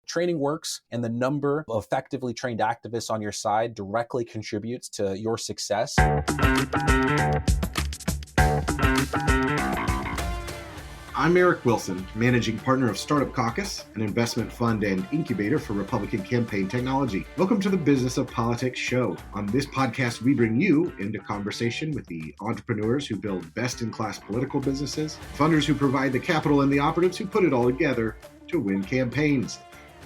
training works, and the number of effectively trained activists on your side directly contributes to your success. I'm Eric Wilson, managing partner of Startup Caucus, an investment fund and incubator for Republican campaign technology. Welcome to the Business of Politics show. On this podcast, we bring you into conversation with the entrepreneurs who build best-in-class political businesses, funders who provide the capital, and the operatives who put it all together to win campaigns.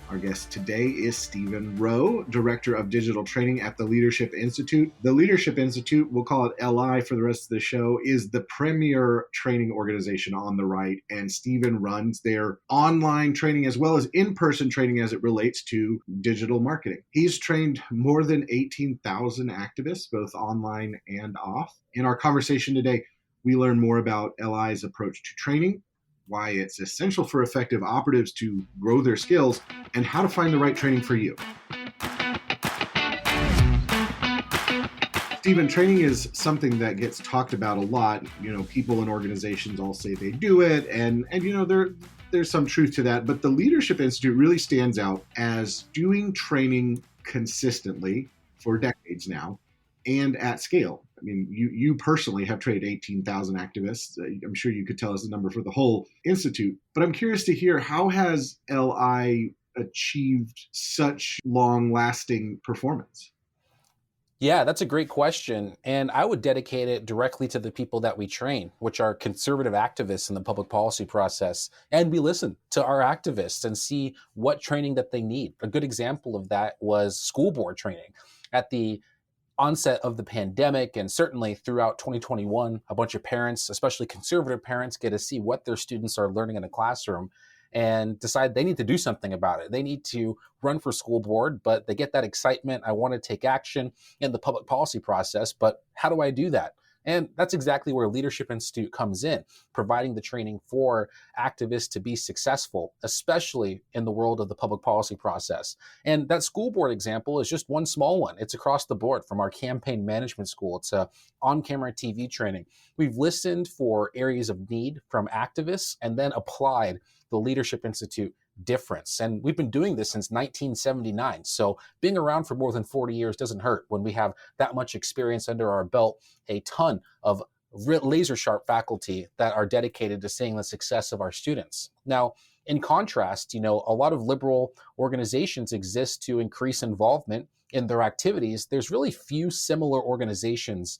Our guest today is Stephen Rowe, Director of Digital Training at the Leadership Institute. The Leadership Institute, we'll call it LI for the rest of the show, is the premier training organization on the right, and Stephen runs their online training as well as in-person training as it relates to digital marketing. He's trained more than 18,000 activists, both online and off. In our conversation today, we learn more about LI's approach to training, why it's essential for effective operatives to grow their skills, and how to find the right training for you. Stephen, training is something that gets talked about a lot. You know, people and organizations all say they do it, and you know, there's some truth to that. But the Leadership Institute really stands out as doing training consistently for decades now and at scale. I mean, you personally have trained 18,000 activists. I'm sure you could tell us the number for the whole institute. But I'm curious to hear, how has LI achieved such long-lasting performance? Yeah, that's a great question. And I would dedicate it directly to the people that we train, which are conservative activists in the public policy process. And we listen to our activists and see what training that they need. A good example of that was school board training. At the onset of the pandemic, and certainly throughout 2021, a bunch of parents, especially conservative parents, get to see what their students are learning in the classroom and decide they need to do something about it. They need to run for school board, but they get that excitement. I want to take action in the public policy process, but how do I do that? And that's exactly where Leadership Institute comes in, providing the training for activists to be successful, especially in the world of the public policy process. And that school board example is just one small one. It's across the board from our campaign management school. It's a on-camera TV training. We've listened for areas of need from activists and then applied the Leadership Institute difference. And we've been doing this since 1979. So being around for more than 40 years doesn't hurt when we have that much experience under our belt, a ton of laser sharp faculty that are dedicated to seeing the success of our students. Now, in contrast, you know, a lot of liberal organizations exist to increase involvement in their activities. There's really few similar organizations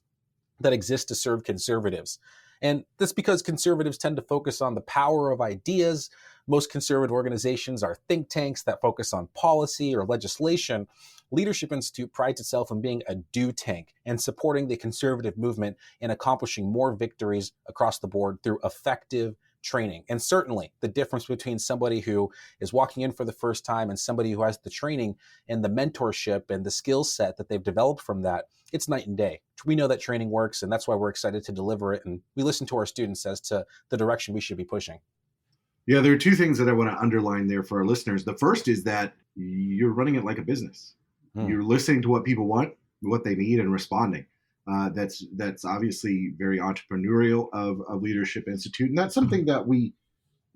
that exist to serve conservatives. And that's because conservatives tend to focus on the power of ideas. Most conservative organizations are think tanks that focus on policy or legislation. Leadership Institute prides itself on being a do tank and supporting the conservative movement in accomplishing more victories across the board through effective training. And certainly the difference between somebody who is walking in for the first time and somebody who has the training and the mentorship and the skill set that they've developed from that, it's night and day. We know that training works, and that's why we're excited to deliver it. And we listen to our students as to the direction we should be pushing. Yeah, there are two things that I want to underline there for our listeners. The first is that you're running it like a business. You're listening to what people want, what they need, and responding. That's obviously very entrepreneurial of Leadership Institute. And that's something that we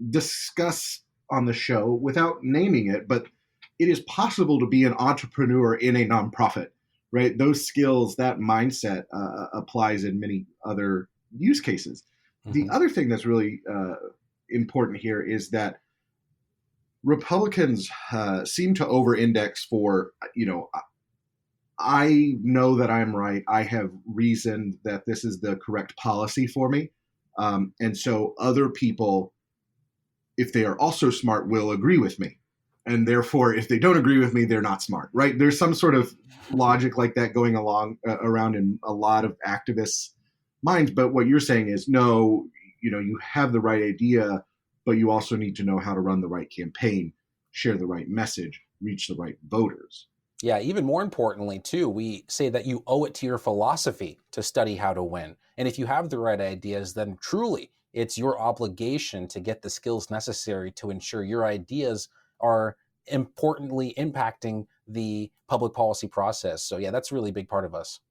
discuss on the show without naming it, but it is possible to be an entrepreneur in a nonprofit, right? Those skills, that mindset applies in many other use cases. The other thing that's really important here is that Republicans seem to over-index for, you know, I know that I'm right. I have reasoned that this is the correct policy for me. And so other people, if they are also smart, will agree with me. And therefore, if they don't agree with me, they're not smart, right? There's some sort of logic like that going around in a lot of activists' minds. But what you're saying is, no, you know, you have the right idea, but you also need to know how to run the right campaign, share the right message, reach the right voters. Yeah, even more importantly, too, we say that you owe it to your philosophy to study how to win. And if you have the right ideas, then truly it's your obligation to get the skills necessary to ensure your ideas are importantly impacting the public policy process. So yeah, that's a really big part of us.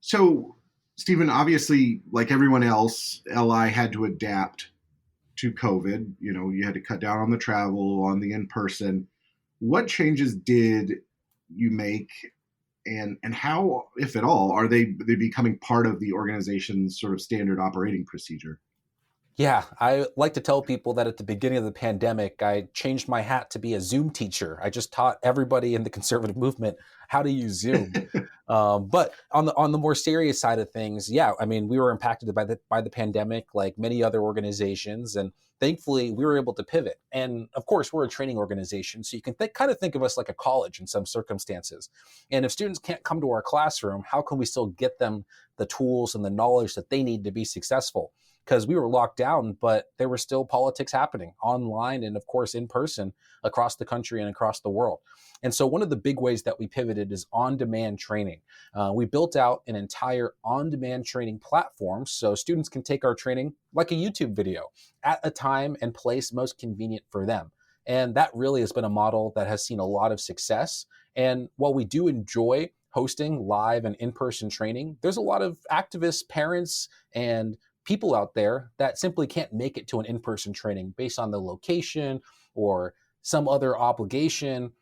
So, Stephen, obviously, like everyone else, LI had to adapt to COVID. You had to cut down on the travel, on the in-person. What changes did you make, and how, if at all, are they becoming part of the organization's sort of standard operating procedure? Yeah, I like to tell people that at the beginning of the pandemic, I changed my hat to be a Zoom teacher. I just taught everybody in the conservative movement how to use Zoom. But on the more serious side of things, yeah, I mean, we were impacted by the pandemic, like many other organizations, and thankfully, we were able to pivot. And of course, we're a training organization, so you can kind of think of us like a college in some circumstances. And if students can't come to our classroom, how can we still get them the tools and the knowledge that they need to be successful? Because we were locked down, but there were still politics happening online and, of course, in person across the country and across the world. And so one of the big ways that we pivoted is on-demand training. We built out an entire on-demand training platform so students can take our training like a YouTube video at a time and place most convenient for them. And that really has been a model that has seen a lot of success. And while we do enjoy hosting live and in-person training, there's a lot of activists, parents, and people out there that simply can't make it to an in-person training based on the location or some other obligation.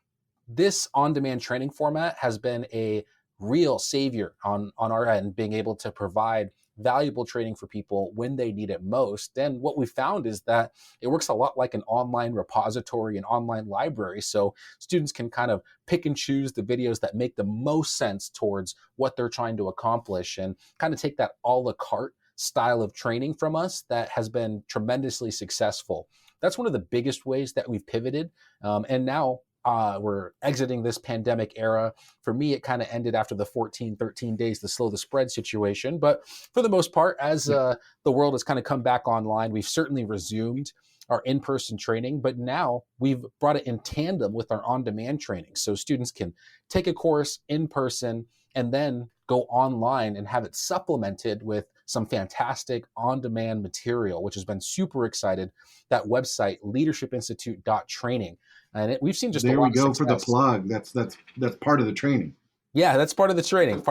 This on-demand training format has been a real savior on our end, being able to provide valuable training for people when they need it most. And what we found is that it works a lot like an online repository, an online library. So students can kind of pick and choose the videos that make the most sense towards what they're trying to accomplish and kind of take that a la carte style of training from us that has been tremendously successful. That's one of the biggest ways that we've pivoted. And now we're exiting this pandemic era. For me, it kind of ended after the 13 days to slow the spread situation. But for the most part, as the world has kind of come back online, we've certainly resumed our in-person training, but now we've brought it in tandem with our on-demand training. So students can take a course in person and then go online and have it supplemented with some fantastic on-demand material, which has been super excited. That website, leadershipinstitute.training. And we've seen just a There we lot of go for the success. plug. That's part of the training. Yeah, that's part of the training, And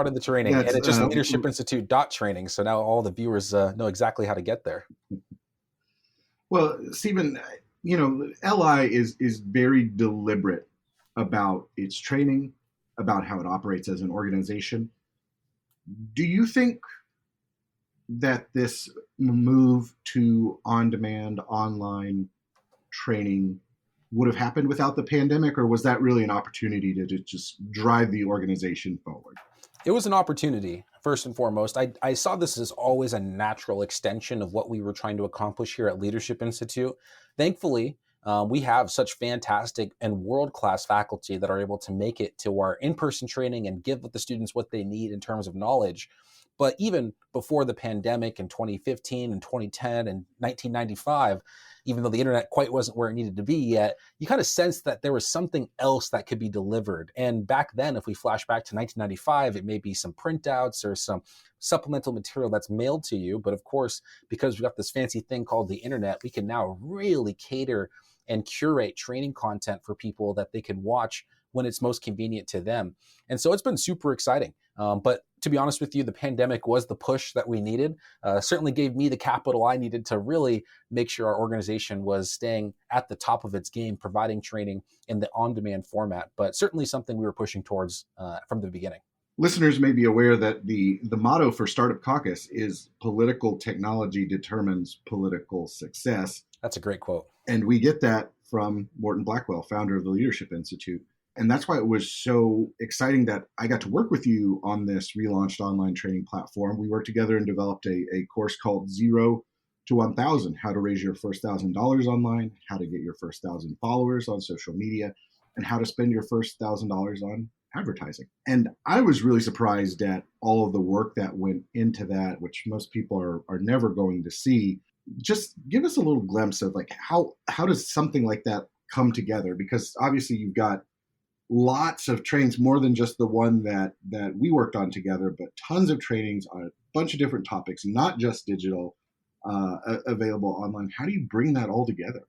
That's it's just leadershipinstitute.training. So now all the viewers know exactly how to get there. Well, Stephen, LI is very deliberate about its training, about how it operates as an organization. Do you think that this move to on-demand online training would have happened without the pandemic, or was that really an opportunity to just drive the organization forward? It was an opportunity, first and foremost. I saw this as always a natural extension of what we were trying to accomplish here at Leadership Institute. Thankfully, we have such fantastic and world-class faculty that are able to make it to our in-person training and give the students what they need in terms of knowledge. But even before the pandemic in 2015 and 2010 and 1995, even though the internet quite wasn't where it needed to be yet, you kind of sensed that there was something else that could be delivered. And back then, if we flash back to 1995, it may be some printouts or some supplemental material that's mailed to you. But of course, because we've got this fancy thing called the internet, we can now really cater and curate training content for people that they can watch when it's most convenient to them. And so it's been super exciting. But to be honest with you, the pandemic was the push that we needed. Certainly gave me the capital I needed to really make sure our organization was staying at the top of its game, providing training in the on-demand format, but certainly something we were pushing towards from the beginning. Listeners may be aware that the motto for Startup Caucus is political technology determines political success. That's a great quote. And we get that from Morton Blackwell, founder of the Leadership Institute. And that's why it was so exciting that I got to work with you on this relaunched online training platform. We worked together and developed a course called 0 to 1,000, how to raise your first $1,000 online, how to get your first 1,000 followers on social media, and how to spend your first $1,000 on advertising. And I was really surprised at all of the work that went into that, which most people are never going to see. Just give us a little glimpse of like how does something like that come together? Because obviously you've got lots of trainings, more than just the one that we worked on together, but tons of trainings on a bunch of different topics, not just digital, available online. How do you bring that all together?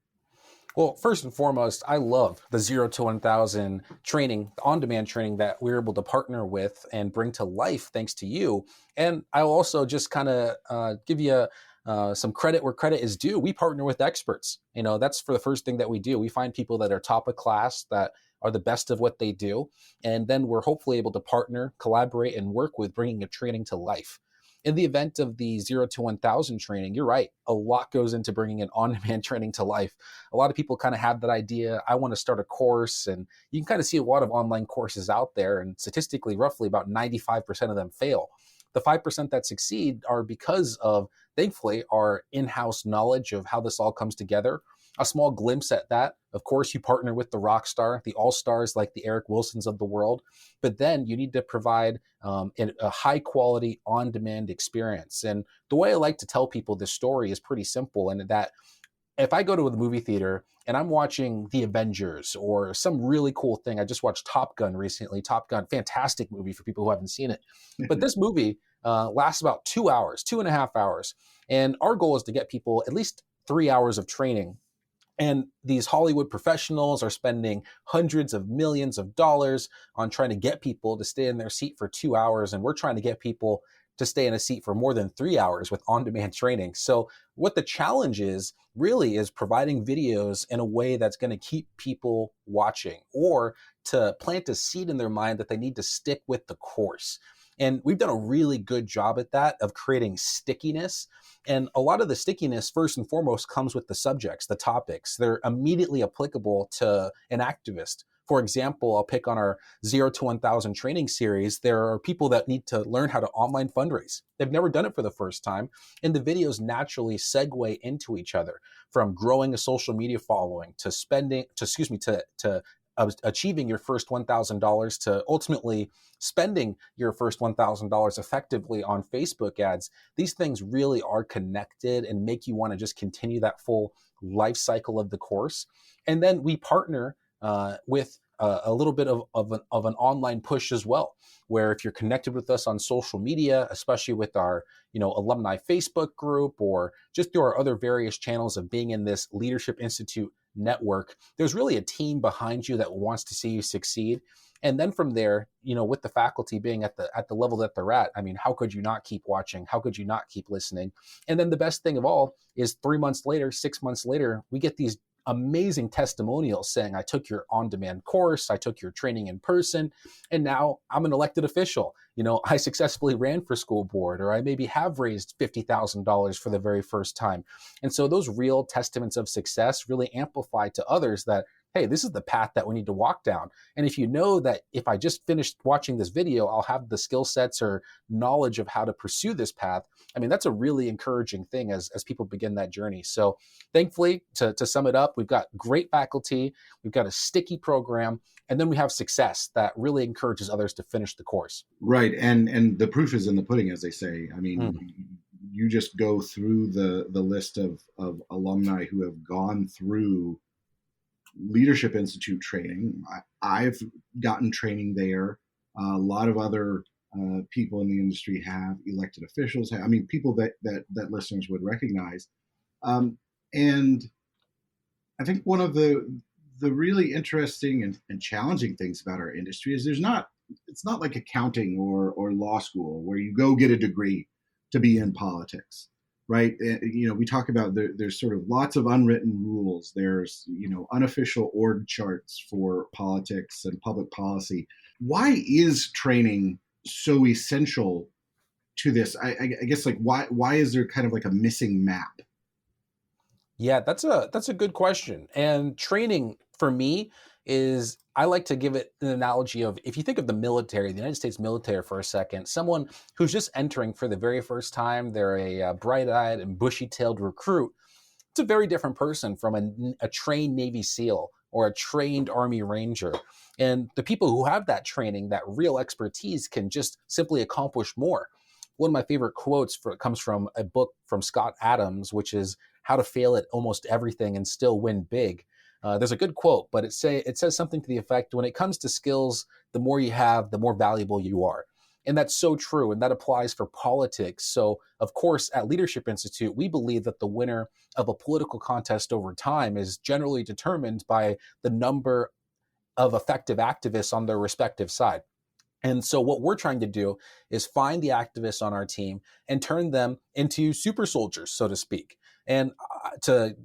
Well, first and foremost, I love the 0 to 1,000 training, on-demand training that we're able to partner with and bring to life thanks to you. And I'll also just kind of give you some credit where credit is due. We partner with experts. That's for the first thing that we do. We find people that are top of class, that are the best of what they do, and then we're hopefully able to partner, collaborate, and work with bringing a training to life. In the event of the 0 to 1,000 training, you're right. A lot goes into bringing an on-demand training to life. A lot of people kind of have that idea. I want to start a course, and you can kind of see a lot of online courses out there. And statistically, roughly about 95% of them fail. The 5% that succeed are because of, thankfully, our in-house knowledge of how this all comes together. A small glimpse at that. Of course, you partner with the rock star, the all-stars like the Eric Wilsons of the world, but then you need to provide a high-quality, on-demand experience. And the way I like to tell people this story is pretty simple, and that if I go to the movie theater and I'm watching The Avengers or some really cool thing, I just watched Top Gun recently. Top Gun, fantastic movie for people who haven't seen it. But this movie lasts about 2 hours, 2.5 hours. And our goal is to get people at least 3 hours of training. And these Hollywood professionals are spending hundreds of millions of dollars on trying to get people to stay in their seat for 2 hours. And we're trying to get people to stay in a seat for more than 3 hours with on-demand training. So what the challenge is really is providing videos in a way that's going to keep people watching, or to plant a seed in their mind that they need to stick with the course. And we've done a really good job at that, of creating stickiness. And a lot of the stickiness, first and foremost, comes with the subjects, the topics. They're immediately applicable to an activist. For example, I'll pick on our 0 to 1,000 training series. There are people that need to learn how to online fundraise. They've never done it for the first time. And the videos naturally segue into each other, from growing a social media following to achieving your first $1,000 to ultimately spending your first $1,000 effectively on Facebook ads. These things really are connected and make you want to just continue that full life cycle of the course. And then we partner with a little bit of an online push as well, where if you're connected with us on social media, especially with our alumni Facebook group, or just through our other various channels of being in this Leadership Institute network, there's really a team behind you that wants to see you succeed. And then from there, with the faculty being at the level that they're at, I mean, how could you not keep watching? How could you not keep listening? And then the best thing of all is 3 months later, 6 months later, we get these amazing testimonials saying, I took your on-demand course, I took your training in person, and now I'm an elected official. I successfully ran for school board, or I maybe have raised $50,000 for the very first time. And so those real testaments of success really amplify to others that, hey, this is the path that we need to walk down. And if you know that if I just finished watching this video, I'll have the skill sets or knowledge of how to pursue this path, I mean, that's a really encouraging thing as people begin that journey. So thankfully, to sum it up, we've got great faculty, we've got a sticky program, and then we have success that really encourages others to finish the course. Right. And the proof is in the pudding, as they say. I mean, you just go through the list of alumni who have gone through Leadership Institute training. I've gotten training there. A lot of other people in the industry have, elected officials have, I mean, people that listeners would recognize. And I think one of the really interesting and challenging things about our industry is it's not like accounting or law school where you go get a degree to be in politics. Right. We talk about there's sort of lots of unwritten rules. There's, unofficial org charts for politics and public policy. Why is training so essential to this? I guess, like, why is there kind of like a missing map? Yeah, that's a good question. And training for me is, I like to give it an analogy of, if you think of the military, the United States military for a second, someone who's just entering for the very first time, they're a bright-eyed and bushy-tailed recruit. It's a very different person from a trained Navy SEAL or a trained Army Ranger. And the people who have that training, that real expertise, can just simply accomplish more. One of my favorite quotes comes from a book from Scott Adams, which is How to Fail at Almost Everything and Still Win Big. There's a good quote, but it says something to the effect, when it comes to skills, the more you have, the more valuable you are. And that's so true, and that applies for politics. So, of course, at Leadership Institute, we believe that the winner of a political contest over time is generally determined by the number of effective activists on their respective side. And so what we're trying to do is find the activists on our team and turn them into super soldiers, so to speak. And to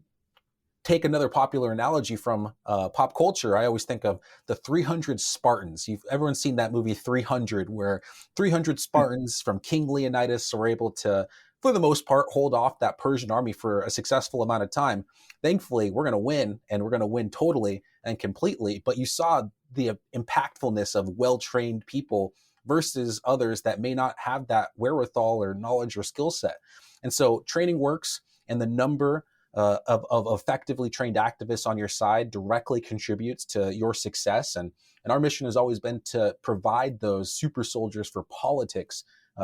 take another popular analogy from pop culture, I always think of the 300 Spartans. Everyone's seen that movie 300, where 300 Spartans from King Leonidas were able to, for the most part, hold off that Persian army for a successful amount of time. Thankfully, we're going to win, and we're going to win totally and completely. But you saw the impactfulness of well-trained people versus others that may not have that wherewithal or knowledge or skill set. And so training works, and the number of effectively trained activists on your side directly contributes to your success. And our mission has always been to provide those super soldiers for politics,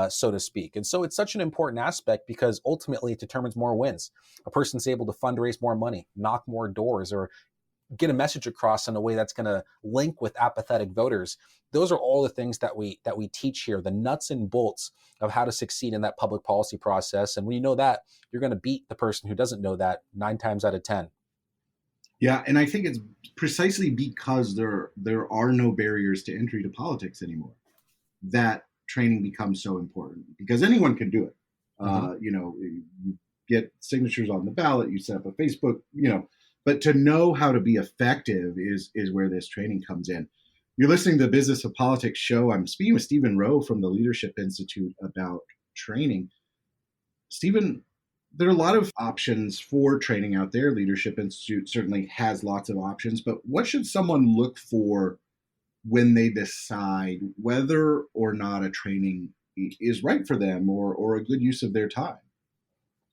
so to speak. And so it's such an important aspect because ultimately it determines more wins. A person's able to fundraise more money, knock more doors, or get a message across in a way that's going to link with apathetic voters. Those are all the things that we teach here, the nuts and bolts of how to succeed in that public policy process. And when you know that, you're going to beat the person who doesn't know that 9 times out of 10. Yeah, and I think it's precisely because there are no barriers to entry to politics anymore that training becomes so important, because anyone can do it. Mm-hmm. You get signatures on the ballot, you set up a Facebook, but to know how to be effective is where this training comes in. You're listening to the Business of Politics show. I'm speaking with Stephen Rowe from the Leadership Institute about training. Stephen, there are a lot of options for training out there. Leadership Institute certainly has lots of options, but what should someone look for when they decide whether or not a training is right for them or a good use of their time?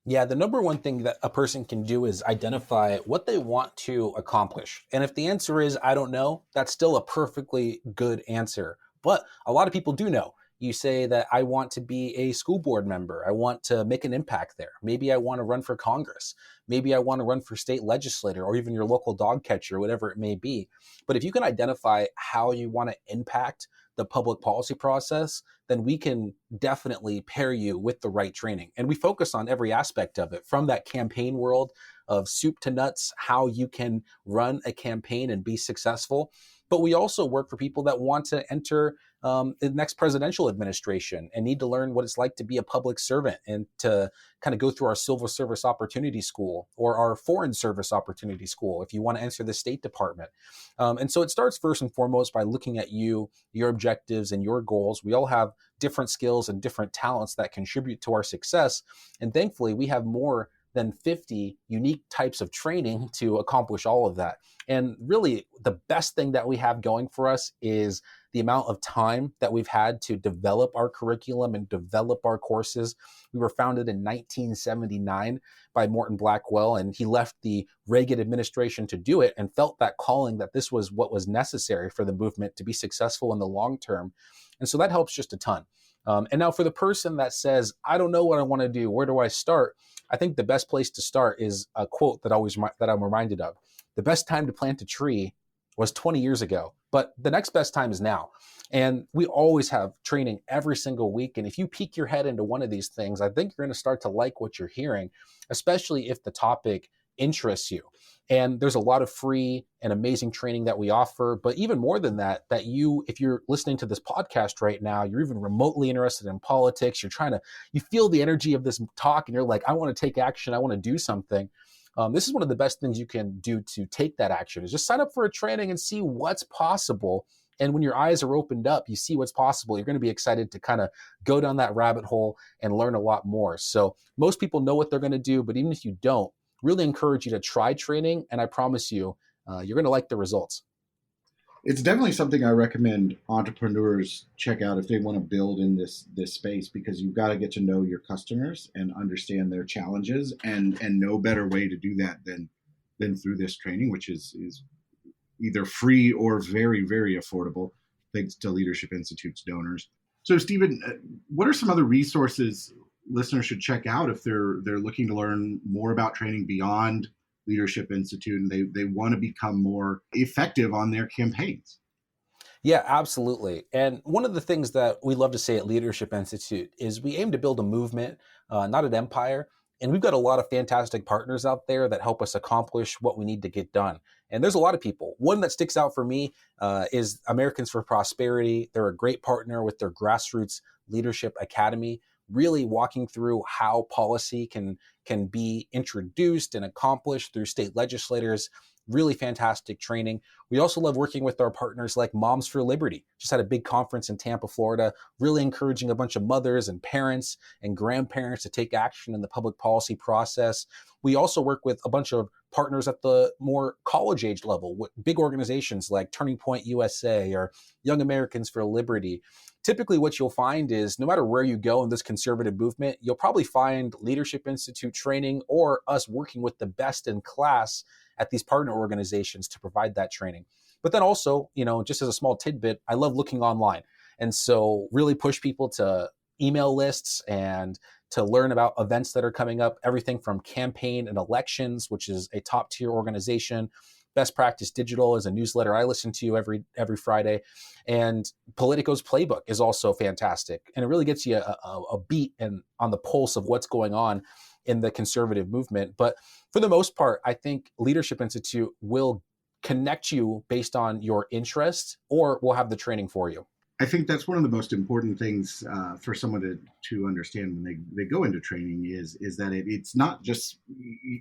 Yeah, the number one thing that a person can do is identify what they want to accomplish. And if the answer is, I don't know, that's still a perfectly good answer. But a lot of people do know. You say that I want to be a school board member. I want to make an impact there. Maybe I want to run for Congress. Maybe I want to run for state legislator or even your local dog catcher, whatever it may be. But if you can identify how you want to impact the public policy process, then we can definitely pair you with the right training. And we focus on every aspect of it, from that campaign world of soup to nuts, how you can run a campaign and be successful. But we also work for people that want to enter the next presidential administration and need to learn what it's like to be a public servant and to kind of go through our civil service opportunity school or our foreign service opportunity school if you want to enter the State Department. And so it starts first and foremost by looking at you, your objectives, and your goals. We all have different skills and different talents that contribute to our success. And thankfully, we have more than 50 unique types of training to accomplish all of that. And really, the best thing that we have going for us is the amount of time that we've had to develop our curriculum and develop our courses. We were founded in 1979 by Morton Blackwell, and he left the Reagan administration to do it and felt that calling that this was what was necessary for the movement to be successful in the long term. And so that helps just a ton. And now for the person that says, I don't know what I want to do, where do I start? I think the best place to start is a quote that I'm reminded of. The best time to plant a tree was 20 years ago, but the next best time is now. And we always have training every single week. And if you peek your head into one of these things, I think you're going to start to like what you're hearing, especially if the topic interests you. And there's a lot of free and amazing training that we offer. But even more than that, if you're listening to this podcast right now, you're even remotely interested in politics, you feel the energy of this talk and you're like, I want to take action. I want to do something. This is one of the best things you can do to take that action, is just sign up for a training and see what's possible. And when your eyes are opened up, you see what's possible. You're going to be excited to kind of go down that rabbit hole and learn a lot more. So most people know what they're going to do, but even if you don't, really encourage you to try training. And I promise you, you're going to like the results. It's definitely something I recommend entrepreneurs check out if they want to build in this space, because you've got to get to know your customers and understand their challenges, and no better way to do that than through this training, which is either free or very, very affordable, thanks to Leadership Institute's donors. So, Stephen, what are some other resources listeners should check out if they're looking to learn more about training beyond Leadership Institute and they want to become more effective on their campaigns? Yeah, absolutely. And one of the things that we love to say at Leadership Institute is we aim to build a movement, not an empire. And we've got a lot of fantastic partners out there that help us accomplish what we need to get done. And there's a lot of people. One that sticks out for me is Americans for Prosperity. They're a great partner with their Grassroots Leadership Academy, really walking through how policy can be introduced and accomplished through state legislators. Really fantastic training. We also love working with our partners like Moms for Liberty. Just had a big conference in Tampa, Florida, really encouraging a bunch of mothers and parents and grandparents to take action in the public policy process. We also work with a bunch of partners at the more college age level, with big organizations like Turning Point USA or Young Americans for Liberty. Typically what you'll find is no matter where you go in this conservative movement, you'll probably find Leadership Institute training or us working with the best in class at these partner organizations to provide that training. But then also, just as a small tidbit, I love looking online. And so really push people to email lists and to learn about events that are coming up, everything from Campaign and Elections, which is a top tier organization. Best Practice Digital is a newsletter I listen to every Friday. And Politico's Playbook is also fantastic. And it really gets you a beat and on the pulse of what's going on in the conservative movement. But for the most part, I think Leadership Institute will connect you based on your interests, or will have the training for you. I think that's one of the most important things for someone to understand when they go into training is that it's not just,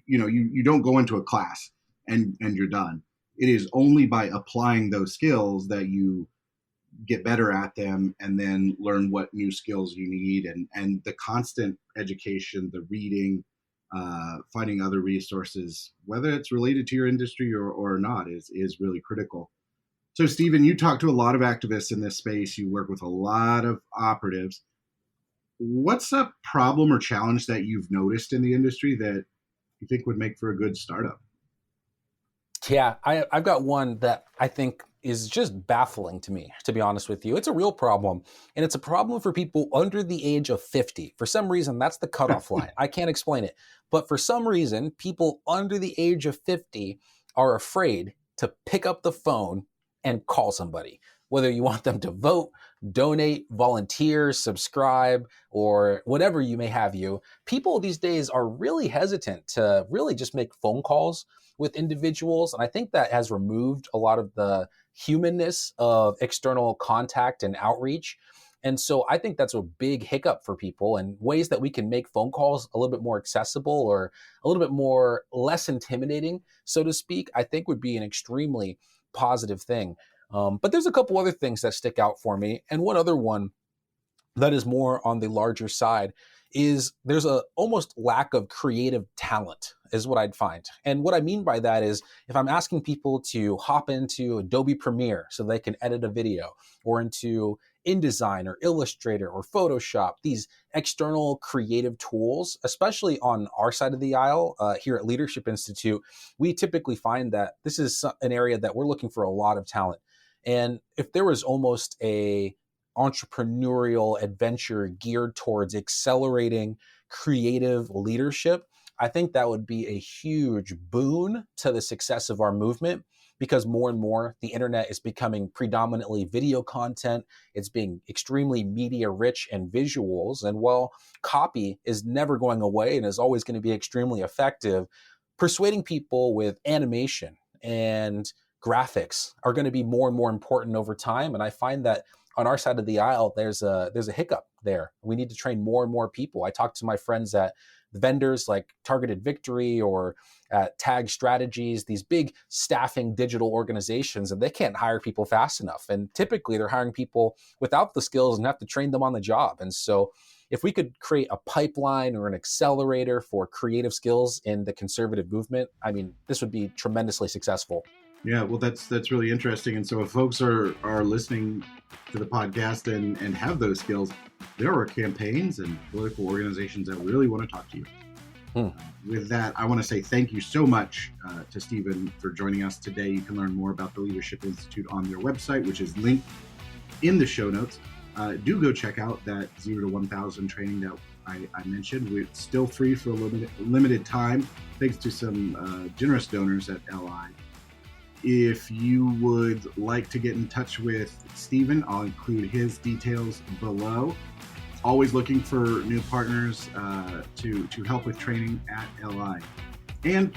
you don't go into a class and you're done. It is only by applying those skills that you get better at them and then learn what new skills you need, and the constant education, the reading, finding other resources, whether it's related to your industry or not, is really critical. So, Stephen, you talk to a lot of activists in this space. You work with a lot of operatives. What's a problem or challenge that you've noticed in the industry that you think would make for a good startup? Yeah, I've got one that I think is just baffling to me, to be honest with you. It's a real problem, and it's a problem for people under the age of 50. For some reason, that's the cutoff line. I can't explain it. But for some reason, people under the age of 50 are afraid to pick up the phone and call somebody, whether you want them to vote, donate, volunteer, subscribe, or whatever you may have you. People these days are really hesitant to really just make phone calls with individuals. And I think that has removed a lot of the humanness of external contact and outreach. And so I think that's a big hiccup for people, and ways that we can make phone calls a little bit more accessible or a little bit more less intimidating, so to speak, I think would be an extremely positive thing. But there's a couple other things that stick out for me. And one other one that is more on the larger side is there's a almost lack of creative talent is what I'd find. And what I mean by that is if I'm asking people to hop into Adobe Premiere so they can edit a video, or into InDesign or Illustrator or Photoshop, these external creative tools, especially on our side of the aisle here at Leadership Institute, we typically find that this is an area that we're looking for a lot of talent. And if there was almost a entrepreneurial adventure geared towards accelerating creative leadership, I think that would be a huge boon to the success of our movement, because more and more the internet is becoming predominantly video content. It's being extremely media rich and visuals. And while copy is never going away and is always going to be extremely effective, persuading people with animation and graphics are going to be more and more important over time. And I find that on our side of the aisle, there's a hiccup there. We need to train more and more people. I talk to my friends at the vendors like Targeted Victory or at Tag Strategies, these big staffing digital organizations, and they can't hire people fast enough. And typically they're hiring people without the skills and have to train them on the job. And so if we could create a pipeline or an accelerator for creative skills in the conservative movement, I mean, this would be tremendously successful. Yeah, well, that's really interesting. And so if folks are listening to the podcast and have those skills, there are campaigns and political organizations that really want to talk to you. With that, I want to say thank you so much to Stephen for joining us today. You can learn more about the Leadership Institute on their website, which is linked in the show notes. Do go check out that 0 to 1,000 training that I mentioned. It's still free for a limited time, thanks to some generous donors at LI. If you would like to get in touch with Stephen, I'll include his details below. Always looking for new partners to help with training at LI. And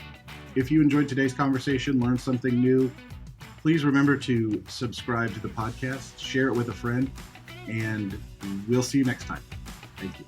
if you enjoyed today's conversation, learned something new, please remember to subscribe to the podcast, share it with a friend, and we'll see you next time. Thank you.